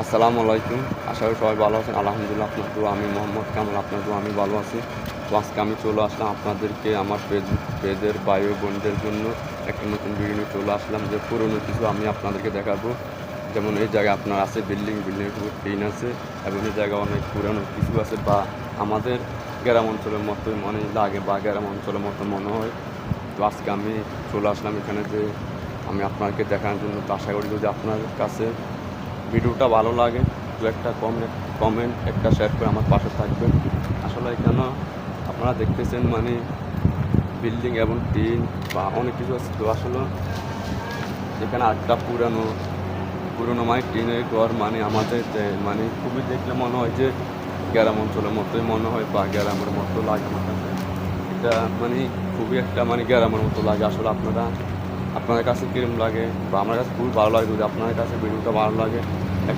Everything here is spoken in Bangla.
আসসালামু আলাইকুম। আশা করি সবাই ভালো আছেন। আলহামদুলিল্লাহ আপনার দোয়া আমি মোহাম্মদ কামাল আপনার দোয়া আমি ভালো আছি। তো আজকে আমি চলে আসলাম আপনাদেরকে আমার পেজের ভাই ও বোনদের জন্য একটা নতুন ভিডিও নিয়ে চলে আসলাম যে পুরনো কিছু আমি আপনাদেরকে দেখাবো। যেমন এই জায়গায় আপনার আছে বিল্ডিংয়ের উপর টিন আছে এবং এই জায়গায় অনেক পুরানো কিছু আছে বা আমাদের গ্রাম অঞ্চলের মতোই মনে লাগে বা গ্রাম অঞ্চলের মতো মনে হয়। তো আজকে আমি চলে আসলাম এখানে যে আমি আপনাকে দেখানোর জন্য। তো আশা করি যদি আপনার কাছে ভিডিওটা ভালো লাগে তো একটা কমেন্ট একটা শেয়ার করে আমার পাশে থাকবেন। আসলে এখানে আপনারা দেখতেছেন মানে বিল্ডিং এবং টিন বা অনেক কিছু আছে। তো আসলে এখানে আরেকটা পুরানো পুরোনো মানে টিনের ঘর মানে আমাদের মানে খুবই দেখলে মনে হয় যে গ্রাম অঞ্চলের মতোই মনে হয় বা গ্রামের মতো লাগে আমার কাছে। এটা মানে খুবই একটা মানে গ্রামের মতো লাগে। আসলে আপনাদের কাছে কীরকম লাগে বা আমার কাছে খুবই ভালো লাগে। যদি আপনার কাছে ভিডিওটা ভালো লাগে